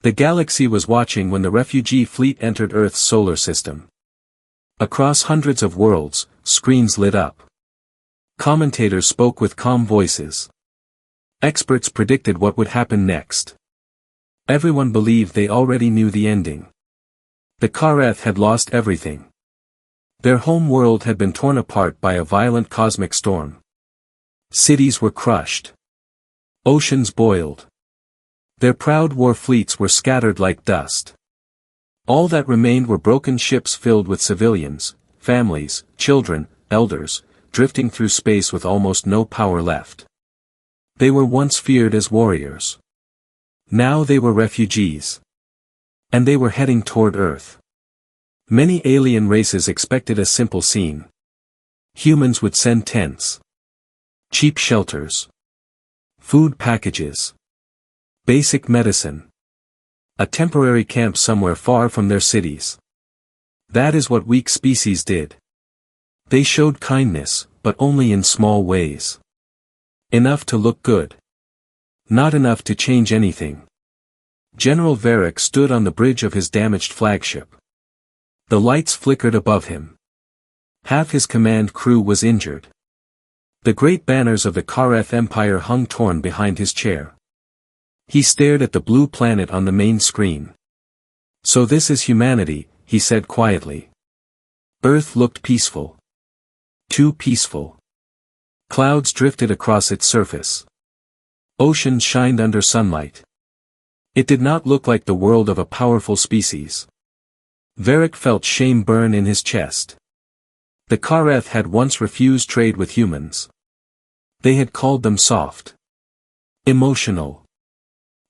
The galaxy was watching when the refugee fleet entered Earth's solar system. Across hundreds of worlds, screens lit up. Commentators spoke with calm voices. Experts predicted what would happen next. Everyone believed they already knew the ending. The Kareth had lost everything. Their home world had been torn apart by a violent cosmic storm. Cities were crushed. Oceans boiled. Their proud war fleets were scattered like dust. All that remained were broken ships filled with civilians, families, children, elders, drifting through space with almost no power left. They were once feared as warriors. Now they were refugees. And they were heading toward Earth. Many alien races expected a simple scene. Humans would send tents. Cheap shelters. Food packages. Basic medicine. A temporary camp somewhere far from their cities. That is what weak species did. They showed kindness, but only in small ways. Enough to look good. Not enough to change anything. General Varric stood on the bridge of his damaged flagship. The lights flickered above him. Half his command crew was injured. The great banners of the Kareth Empire hung torn behind his chair. He stared at the blue planet on the main screen. "So this is humanity," he said quietly. Earth looked peaceful. Too peaceful. Clouds drifted across its surface. Oceans shined under sunlight. It did not look like the world of a powerful species. Varric felt shame burn in his chest. The Kareth had once refused trade with humans. They had called them soft. Emotional.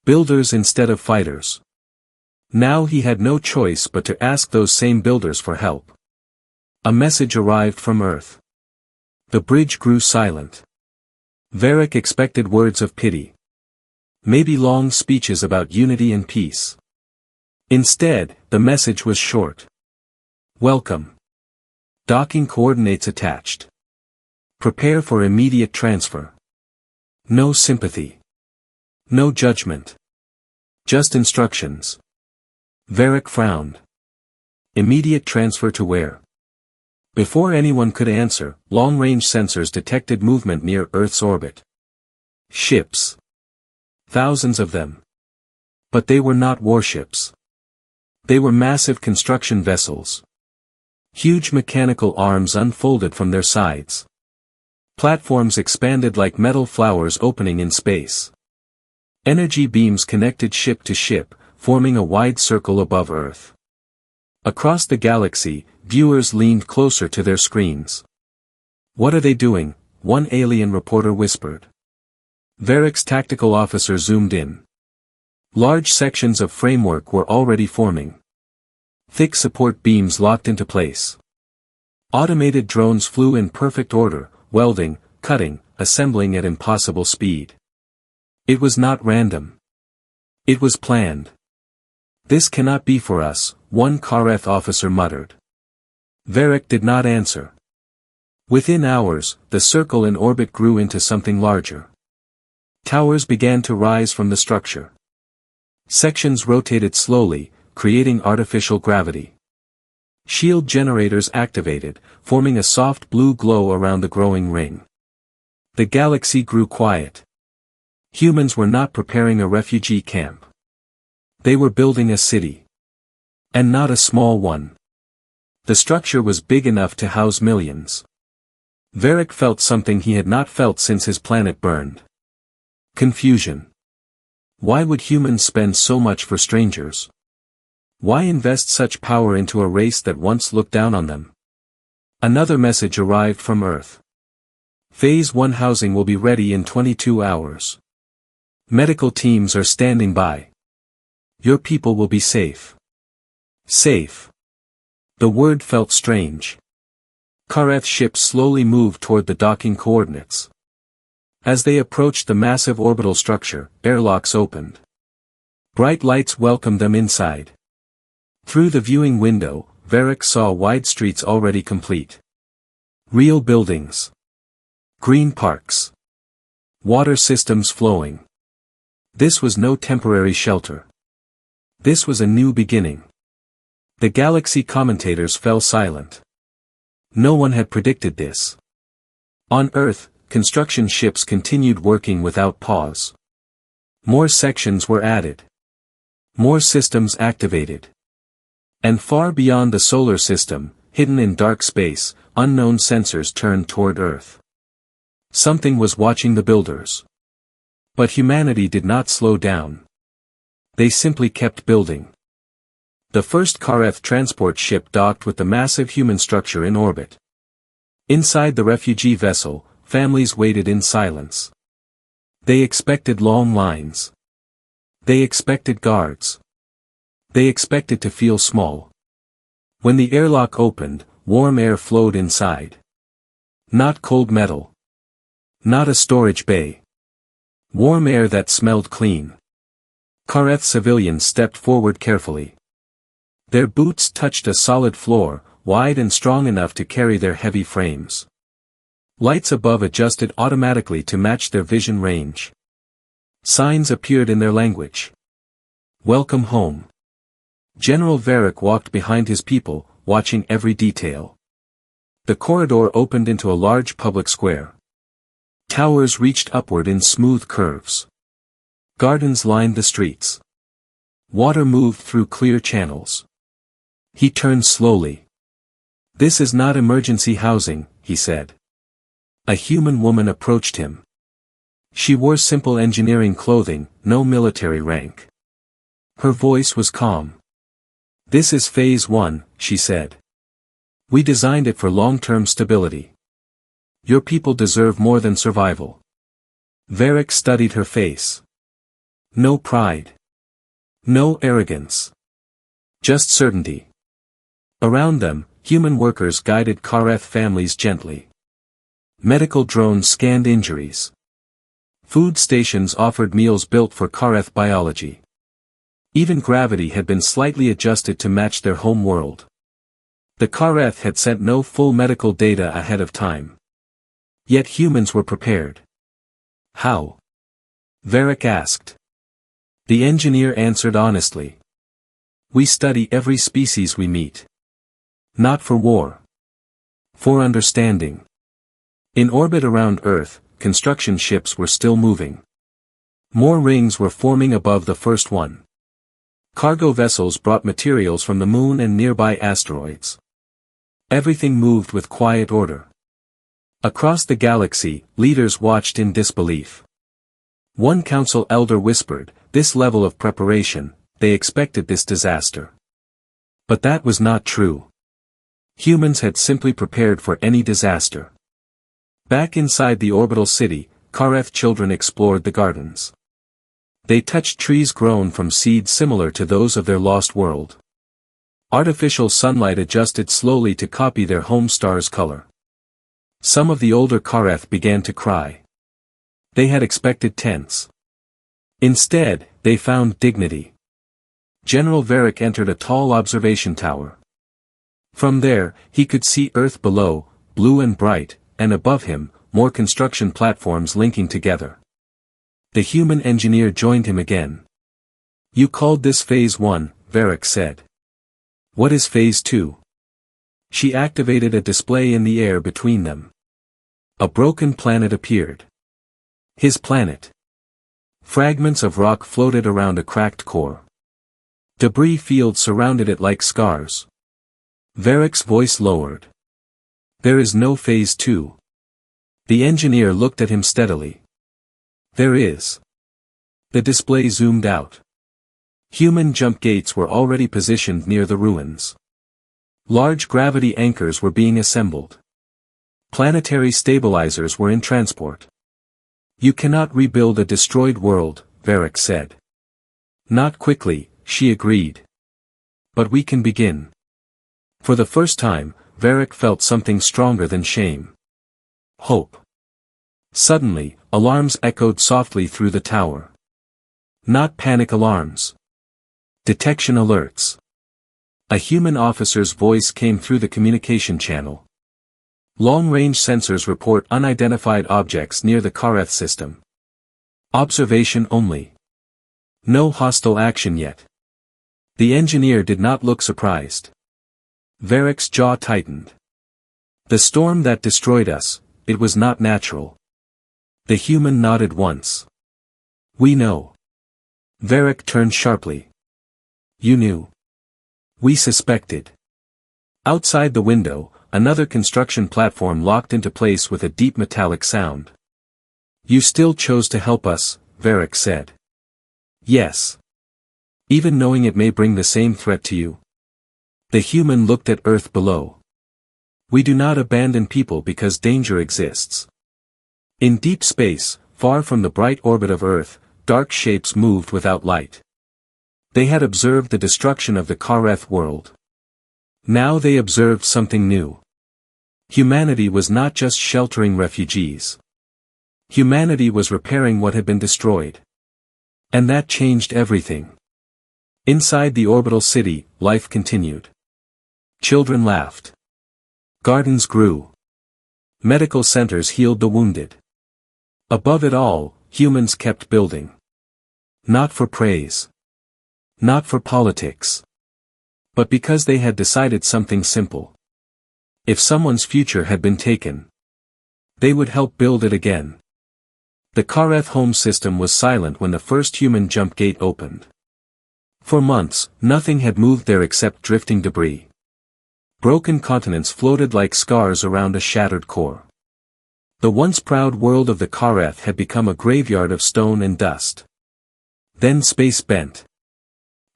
Builders instead of fighters. Now he had no choice but to ask those same builders for help. A message arrived from Earth. The bridge grew silent. Varric expected words of pity. Maybe long speeches about unity and peace. Instead, the message was short. Welcome. Docking coordinates attached. Prepare for immediate transfer. No sympathy. No judgment. Just instructions. Varric frowned. Immediate transfer to where? Before anyone could answer, long-range sensors detected movement near Earth's orbit. Ships. Thousands of them. But they were not warships. They were massive construction vessels. Huge mechanical arms unfolded from their sides. Platforms expanded like metal flowers opening in space. Energy beams connected ship to ship, forming a wide circle above Earth. Across the galaxy, viewers leaned closer to their screens. "What are they doing?" one alien reporter whispered. Varric's tactical officer zoomed in. Large sections of framework were already forming. Thick support beams locked into place. Automated drones flew in perfect order, welding, cutting, assembling at impossible speed. It was not random. It was planned. "This cannot be for us," one Kareth officer muttered. Varric did not answer. Within hours, the circle in orbit grew into something larger. Towers began to rise from the structure. Sections rotated slowly, creating artificial gravity. Shield generators activated, forming a soft blue glow around the growing ring. The galaxy grew quiet. Humans were not preparing a refugee camp. They were building a city. And not a small one. The structure was big enough to house millions. Varric felt something he had not felt since his planet burned. Confusion. Why would humans spend so much for strangers? Why invest such power into a race that once looked down on them? Another message arrived from Earth. Phase 1 housing will be ready in 22 hours. Medical teams are standing by. Your people will be safe. Safe. The word felt strange. Kareth ships slowly moved toward the docking coordinates. As they approached the massive orbital structure, airlocks opened. Bright lights welcomed them inside. Through the viewing window, Varric saw wide streets already complete. Real buildings. Green parks. Water systems flowing. This was no temporary shelter. This was a new beginning. The galaxy commentators fell silent. No one had predicted this. On Earth, construction ships continued working without pause. More sections were added. More systems activated. And far beyond the solar system, hidden in dark space, unknown sensors turned toward Earth. Something was watching the builders. But humanity did not slow down. They simply kept building. The first Kareth transport ship docked with the massive human structure in orbit. Inside the refugee vessel, families waited in silence. They expected long lines. They expected guards. They expected to feel small. When the airlock opened, warm air flowed inside. Not cold metal. Not a storage bay. Warm air that smelled clean. Kareth civilians stepped forward carefully. Their boots touched a solid floor, wide and strong enough to carry their heavy frames. Lights above adjusted automatically to match their vision range. Signs appeared in their language. Welcome home. General Varric walked behind his people, watching every detail. The corridor opened into a large public square. Towers reached upward in smooth curves. Gardens lined the streets. Water moved through clear channels. He turned slowly. This is not emergency housing, he said. A human woman approached him. She wore simple engineering clothing, no military rank. Her voice was calm. This is Phase 1, she said. We designed it for long-term stability. Your people deserve more than survival. Varric studied her face. No pride. No arrogance. Just certainty. Around them, human workers guided Kareth families gently. Medical drones scanned injuries. Food stations offered meals built for Kareth biology. Even gravity had been slightly adjusted to match their home world. The Kareth had sent no full medical data ahead of time. Yet humans were prepared. How? Varric asked. The engineer answered honestly. We study every species we meet. Not for war. For understanding. In orbit around Earth, construction ships were still moving. More rings were forming above the first one. Cargo vessels brought materials from the moon and nearby asteroids. Everything moved with quiet order. Across the galaxy, leaders watched in disbelief. One council elder whispered, this level of preparation, they expected this disaster. But that was not true. Humans had simply prepared for any disaster. Back inside the orbital city, Kareth children explored the gardens. They touched trees grown from seeds similar to those of their lost world. Artificial sunlight adjusted slowly to copy their home star's color. Some of the older Kareth began to cry. They had expected tense. Instead, they found dignity. General Varric entered a tall observation tower. From there, he could see Earth below, blue and bright, and above him, more construction platforms linking together. The human engineer joined him again. You called this Phase 1, Varric said. What is Phase 2? She activated a display in the air between them. A broken planet appeared. His planet. Fragments of rock floated around a cracked core. Debris fields surrounded it like scars. Varric's voice lowered. There is no Phase 2. The engineer looked at him steadily. There is. The display zoomed out. Human jump gates were already positioned near the ruins. Large gravity anchors were being assembled. Planetary stabilizers were in transport. You cannot rebuild a destroyed world, Varric said. Not quickly, she agreed. But we can begin. For the first time, Varric felt something stronger than shame. Hope. Suddenly, alarms echoed softly through the tower. Not panic alarms. Detection alerts. A human officer's voice came through the communication channel. Long-range sensors report unidentified objects near the Kareth system. Observation only. No hostile action yet. The engineer did not look surprised. Varric's jaw tightened. The storm that destroyed us, it was not natural. The human nodded once. We know. Varric turned sharply. You knew. We suspected. Outside the window, another construction platform locked into place with a deep metallic sound. You still chose to help us, Varric said. Yes. Even knowing it may bring the same threat to you. The human looked at Earth below. We do not abandon people because danger exists. In deep space, far from the bright orbit of Earth, dark shapes moved without light. They had observed the destruction of the Kareth world. Now they observed something new. Humanity was not just sheltering refugees. Humanity was repairing what had been destroyed. And that changed everything. Inside the orbital city, life continued. Children laughed. Gardens grew. Medical centers healed the wounded. Above it all, humans kept building. Not for praise. Not for politics. But because they had decided something simple. If someone's future had been taken, they would help build it again. The Kareth home system was silent when the first human jump gate opened. For months, nothing had moved there except drifting debris. Broken continents floated like scars around a shattered core. The once proud world of the Kareth had become a graveyard of stone and dust. Then space bent.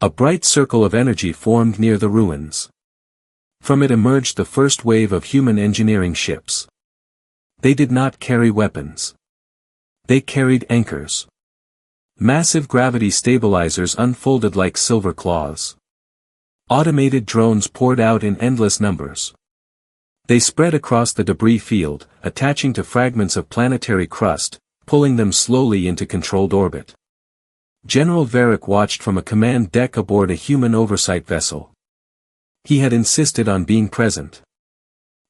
A bright circle of energy formed near the ruins. From it emerged the first wave of human engineering ships. They did not carry weapons. They carried anchors. Massive gravity stabilizers unfolded like silver claws. Automated drones poured out in endless numbers. They spread across the debris field, attaching to fragments of planetary crust, pulling them slowly into controlled orbit. General Varric watched from a command deck aboard a human oversight vessel. He had insisted on being present.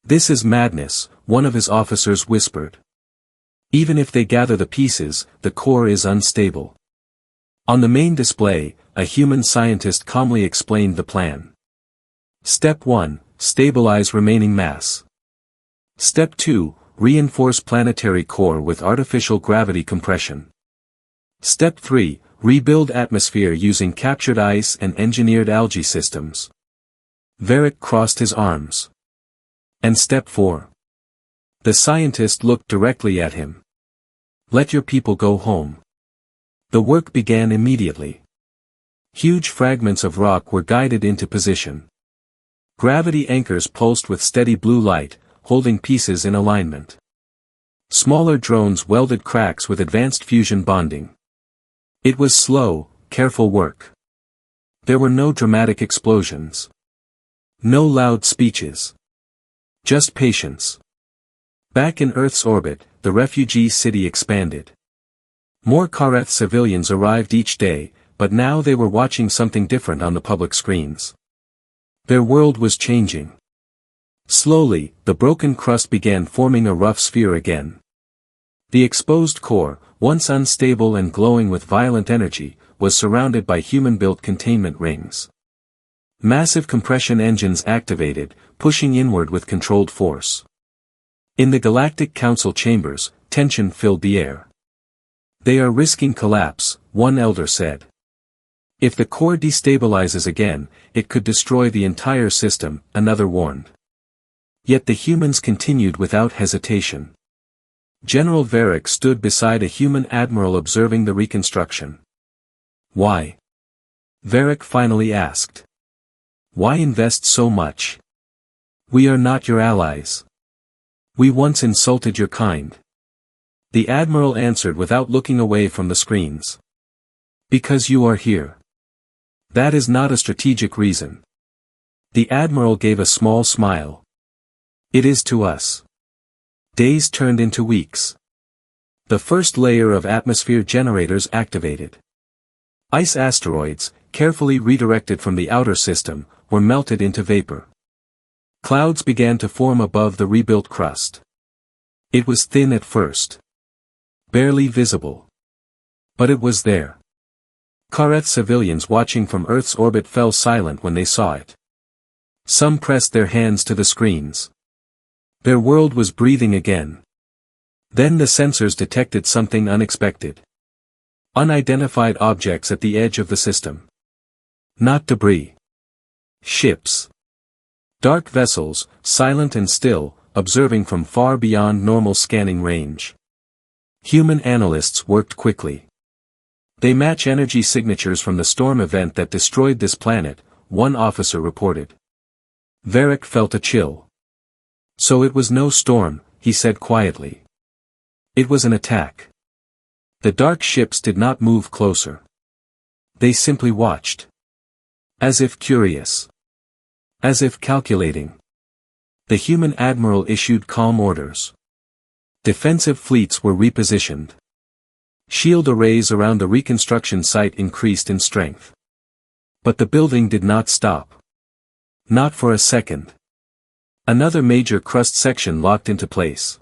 This is madness, one of his officers whispered. Even if they gather the pieces, the core is unstable. On the main display, a human scientist calmly explained the plan. Step 1, stabilize remaining mass. Step 2, reinforce planetary core with artificial gravity compression. Step 3, rebuild atmosphere using captured ice and engineered algae systems. Varric crossed his arms. And step 4. The scientist looked directly at him. Let your people go home. The work began immediately. Huge fragments of rock were guided into position. Gravity anchors pulsed with steady blue light, holding pieces in alignment. Smaller drones welded cracks with advanced fusion bonding. It was slow, careful work. There were no dramatic explosions. No loud speeches. Just patience. Back in Earth's orbit, the refugee city expanded. More Kareth civilians arrived each day, but now they were watching something different on the public screens. Their world was changing. Slowly, the broken crust began forming a rough sphere again. The exposed core, once unstable and glowing with violent energy, was surrounded by human-built containment rings. Massive compression engines activated, pushing inward with controlled force. In the Galactic Council chambers, tension filled the air. They are risking collapse, one elder said. If the core destabilizes again, it could destroy the entire system, another warned. Yet the humans continued without hesitation. General Varric stood beside a human admiral observing the reconstruction. Why? Varric finally asked. Why invest so much? We are not your allies. We once insulted your kind. The admiral answered without looking away from the screens. Because you are here. That is not a strategic reason. The admiral gave a small smile. It is to us. Days turned into weeks. The first layer of atmosphere generators activated. Ice asteroids, carefully redirected from the outer system, were melted into vapor. Clouds began to form above the rebuilt crust. It was thin at first. Barely visible. But it was there. Kareth civilians watching from Earth's orbit fell silent when they saw it. Some pressed their hands to the screens. Their world was breathing again. Then the sensors detected something unexpected. Unidentified objects at the edge of the system. Not debris. Ships. Dark vessels, silent and still, observing from far beyond normal scanning range. Human analysts worked quickly. They match energy signatures from the storm event that destroyed this planet, one officer reported. Varric felt a chill. So it was no storm, he said quietly. It was an attack. The dark ships did not move closer. They simply watched. As if curious. As if calculating. The human admiral issued calm orders. Defensive fleets were repositioned. Shield arrays around the reconstruction site increased in strength. But the building did not stop. Not for a second. Another major crust section locked into place.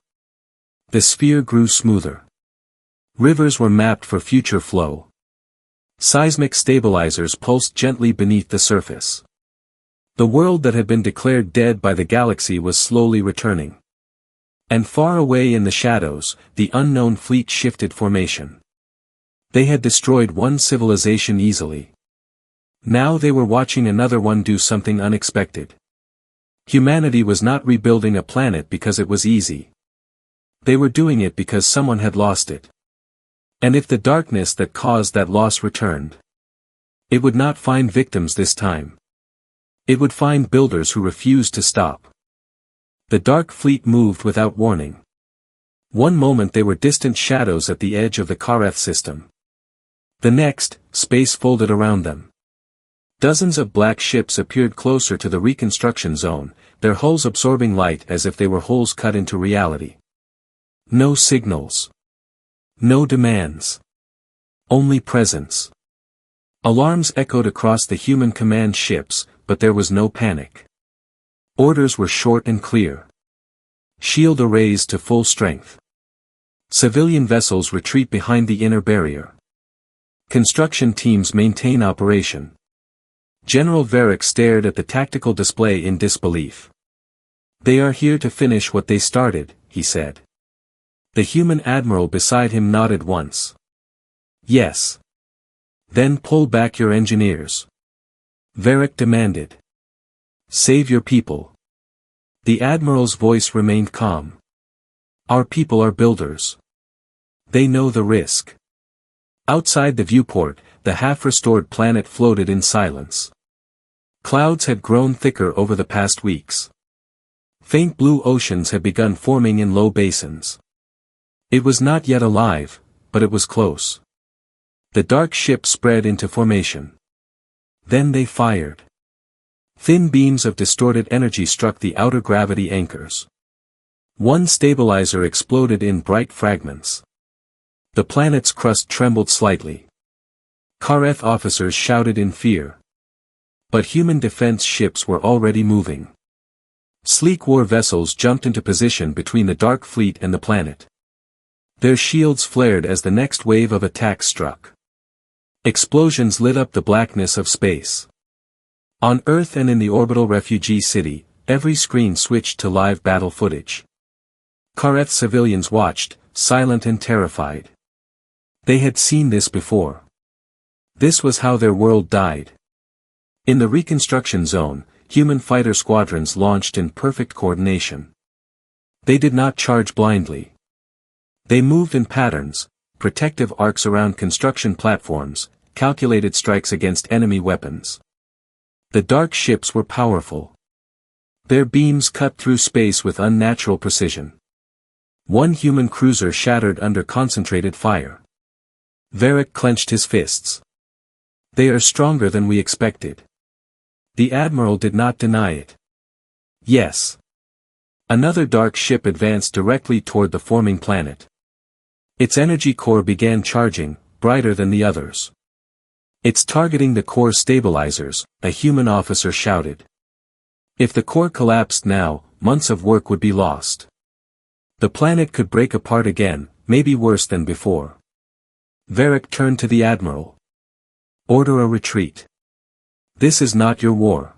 The sphere grew smoother. Rivers were mapped for future flow. Seismic stabilizers pulsed gently beneath the surface. The world that had been declared dead by the galaxy was slowly returning. And far away in the shadows, the unknown fleet shifted formation. They had destroyed one civilization easily. Now they were watching another one do something unexpected. Humanity was not rebuilding a planet because it was easy. They were doing it because someone had lost it. And if the darkness that caused that loss returned, it would not find victims this time. It would find builders who refused to stop. The dark fleet moved without warning. One moment they were distant shadows at the edge of the Kareth system. The next, space folded around them. Dozens of black ships appeared closer to the reconstruction zone, their hulls absorbing light as if they were holes cut into reality. No signals. No demands. Only presence. Alarms echoed across the human command ships, but there was no panic. Orders were short and clear. Shield arrays to full strength. Civilian vessels retreat behind the inner barrier. Construction teams maintain operation. General Varric stared at the tactical display in disbelief. They are here to finish what they started, he said. The human admiral beside him nodded once. Yes. Then pull back your engineers. Varric demanded. Save your people. The admiral's voice remained calm. Our people are builders. They know the risk. Outside the viewport, the half-restored planet floated in silence. Clouds had grown thicker over the past weeks. Faint blue oceans had begun forming in low basins. It was not yet alive, but it was close. The dark ship spread into formation. Then they fired. Thin beams of distorted energy struck the outer gravity anchors. One stabilizer exploded in bright fragments. The planet's crust trembled slightly. Kareth officers shouted in fear. But human defense ships were already moving. Sleek war vessels jumped into position between the dark fleet and the planet. Their shields flared as the next wave of attacks struck. Explosions lit up the blackness of space. On Earth and in the orbital refugee city, every screen switched to live battle footage. Kareth civilians watched, silent and terrified. They had seen this before. This was how their world died. In the reconstruction zone, human fighter squadrons launched in perfect coordination. They did not charge blindly. They moved in patterns, protective arcs around construction platforms, calculated strikes against enemy weapons. The dark ships were powerful. Their beams cut through space with unnatural precision. One human cruiser shattered under concentrated fire. Varric clenched his fists. They are stronger than we expected. The admiral did not deny it. Yes. Another dark ship advanced directly toward the forming planet. Its energy core began charging, brighter than the others. It's targeting the core stabilizers, a human officer shouted. If the core collapsed now, months of work would be lost. The planet could break apart again, maybe worse than before. Varric turned to the admiral. Order a retreat. This is not your war.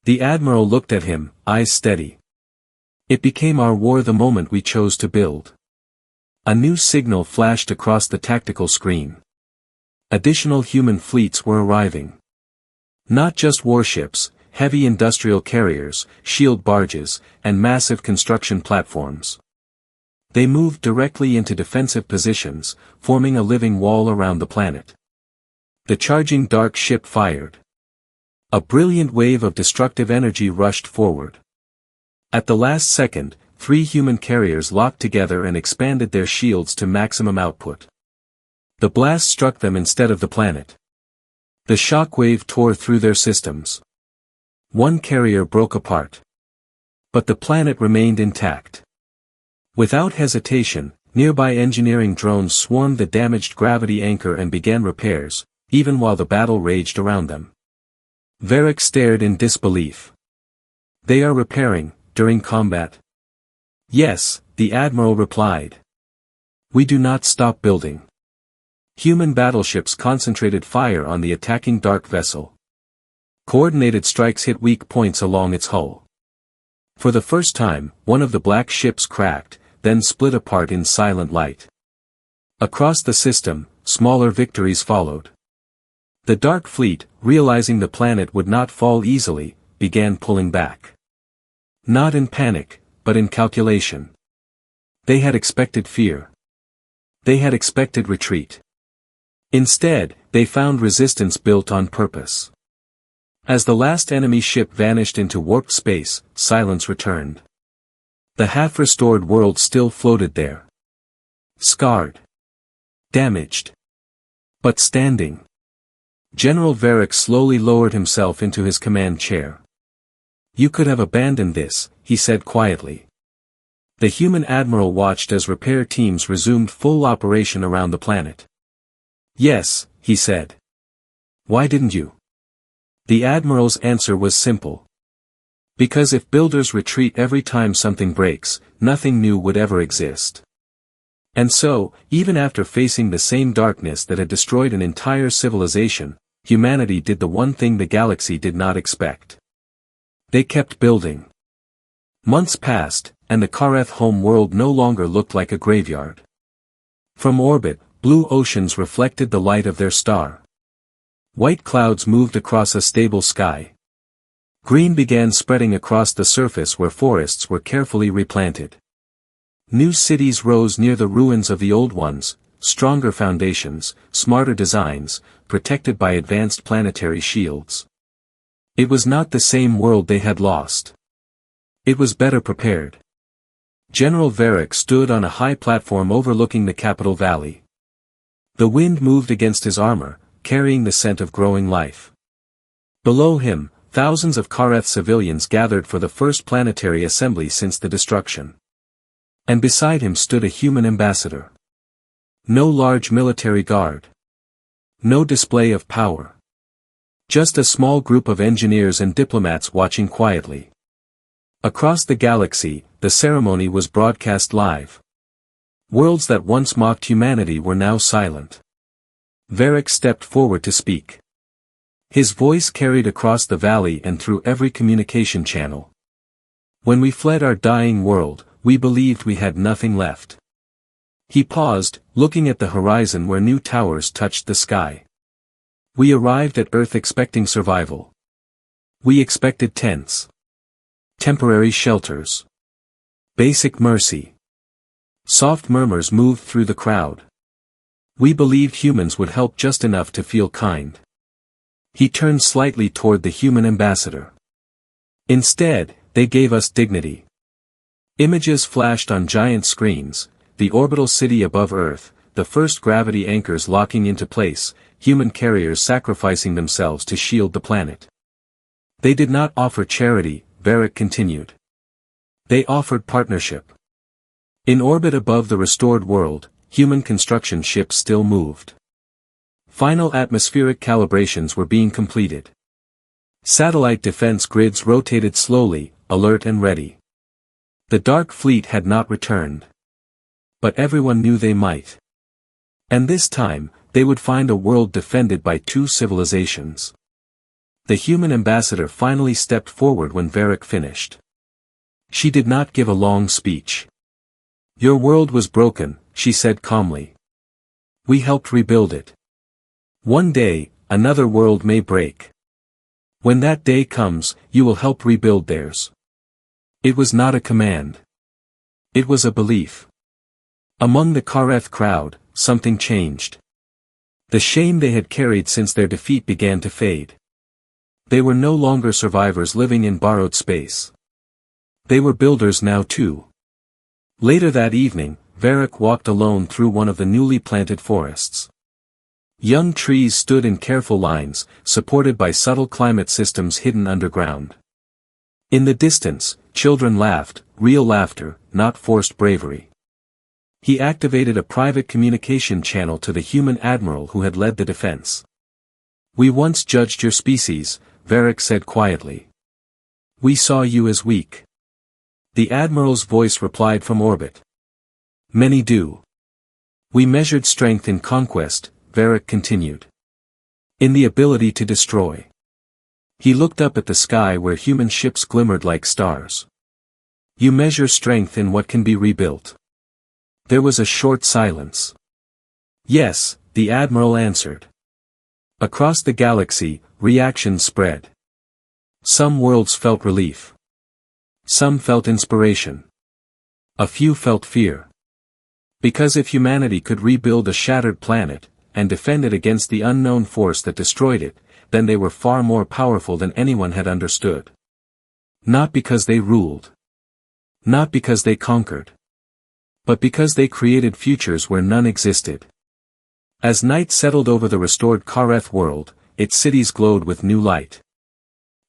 The admiral looked at him, eyes steady. It became our war the moment we chose to build. A new signal flashed across the tactical screen. Additional human fleets were arriving. Not just warships, heavy industrial carriers, shield barges, and massive construction platforms. They moved directly into defensive positions, forming a living wall around the planet. The charging dark ship fired. A brilliant wave of destructive energy rushed forward. At the last second, 3 human carriers locked together and expanded their shields to maximum output. The blast struck them instead of the planet. The shock wave tore through their systems. One carrier broke apart. But the planet remained intact. Without hesitation, nearby engineering drones swarmed the damaged gravity anchor and began repairs, even while the battle raged around them. Varric stared in disbelief. They are repairing, during combat? Yes, the admiral replied. We do not stop building. Human battleships concentrated fire on the attacking dark vessel. Coordinated strikes hit weak points along its hull. For the first time, one of the black ships cracked, then split apart in silent light. Across the system, smaller victories followed. The Dark Fleet, realizing the planet would not fall easily, began pulling back. Not in panic, but in calculation. They had expected fear. They had expected retreat. Instead, they found resistance built on purpose. As the last enemy ship vanished into warped space, silence returned. The half-restored world still floated there. Scarred. Damaged. But standing. General Varric slowly lowered himself into his command chair. You could have abandoned this, he said quietly. The human admiral watched as repair teams resumed full operation around the planet. Yes, he said. Why didn't you? The admiral's answer was simple. Because if builders retreat every time something breaks, nothing new would ever exist. And so, even after facing the same darkness that had destroyed an entire civilization, humanity did the one thing the galaxy did not expect. They kept building. Months passed, and the Kareth home world no longer looked like a graveyard. From orbit, blue oceans reflected the light of their star. White clouds moved across a stable sky. Green began spreading across the surface where forests were carefully replanted. New cities rose near the ruins of the old ones, stronger foundations, smarter designs, protected by advanced planetary shields. It was not the same world they had lost. It was better prepared. General Varric stood on a high platform overlooking the capital valley. The wind moved against his armor, carrying the scent of growing life. Below him, thousands of Kareth civilians gathered for the first planetary assembly since the destruction. And beside him stood a human ambassador. No large military guard. No display of power. Just a small group of engineers and diplomats watching quietly. Across the galaxy, the ceremony was broadcast live. Worlds that once mocked humanity were now silent. Varric stepped forward to speak. His voice carried across the valley and through every communication channel. When we fled our dying world, we believed we had nothing left. He paused, looking at the horizon where new towers touched the sky. We arrived at Earth expecting survival. We expected tents. Temporary shelters. Basic mercy. Soft murmurs moved through the crowd. We believed humans would help just enough to feel kind. He turned slightly toward the human ambassador. Instead, they gave us dignity. Images flashed on giant screens, the orbital city above Earth, the first gravity anchors locking into place, human carriers sacrificing themselves to shield the planet. They did not offer charity, Varric continued. They offered partnership. In orbit above the restored world, human construction ships still moved. Final atmospheric calibrations were being completed. Satellite defense grids rotated slowly, alert and ready. The Dark Fleet had not returned. But everyone knew they might. And this time, They would find a world defended by two civilizations. The human ambassador finally stepped forward when Varric finished. She did not give a long speech. "Your world was broken," she said calmly. "We helped rebuild it. One day, another world may break. When that day comes, you will help rebuild theirs." It was not a command. It was a belief. Among the Kareth crowd, something changed. The shame they had carried since their defeat began to fade. They were no longer survivors living in borrowed space. They were builders now too. Later that evening, Varric walked alone through one of the newly planted forests. Young trees stood in careful lines, supported by subtle climate systems hidden underground. In the distance, children laughed, real laughter, not forced bravery. He activated a private communication channel to the human admiral who had led the defense. "We once judged your species," Varric said quietly. "We saw you as weak." The admiral's voice replied from orbit. "Many do. We measured strength in conquest," Varric continued. "In the ability to destroy." He looked up at the sky where human ships glimmered like stars. "You measure strength in what can be rebuilt." There was a short silence. "Yes," the admiral answered. Across the galaxy, reactions spread. Some worlds felt relief. Some felt inspiration. A few felt fear. Because if humanity could rebuild a shattered planet, and defend it against the unknown force that destroyed it, then they were far more powerful than anyone had understood. Not because they ruled. Not because they conquered. But because they created futures where none existed. As night settled over the restored Kareth world, its cities glowed with new light.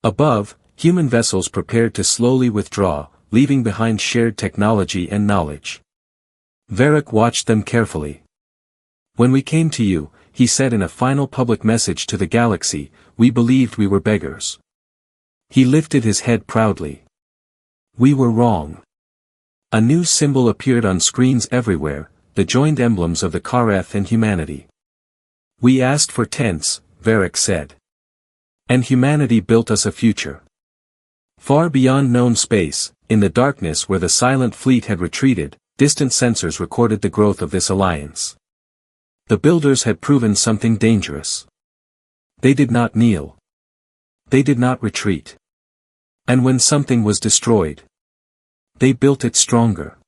Above, human vessels prepared to slowly withdraw, leaving behind shared technology and knowledge. Varric watched them carefully. "When we came to you," he said in a final public message to the galaxy, "we believed we were beggars." He lifted his head proudly. "We were wrong." A new symbol appeared on screens everywhere, the joined emblems of the Kareth and humanity. "We asked for tents," Varric said. "And humanity built us a future." Far beyond known space, in the darkness where the silent fleet had retreated, distant sensors recorded the growth of this alliance. The builders had proven something dangerous. They did not kneel. They did not retreat. And when something was destroyed, they built it stronger.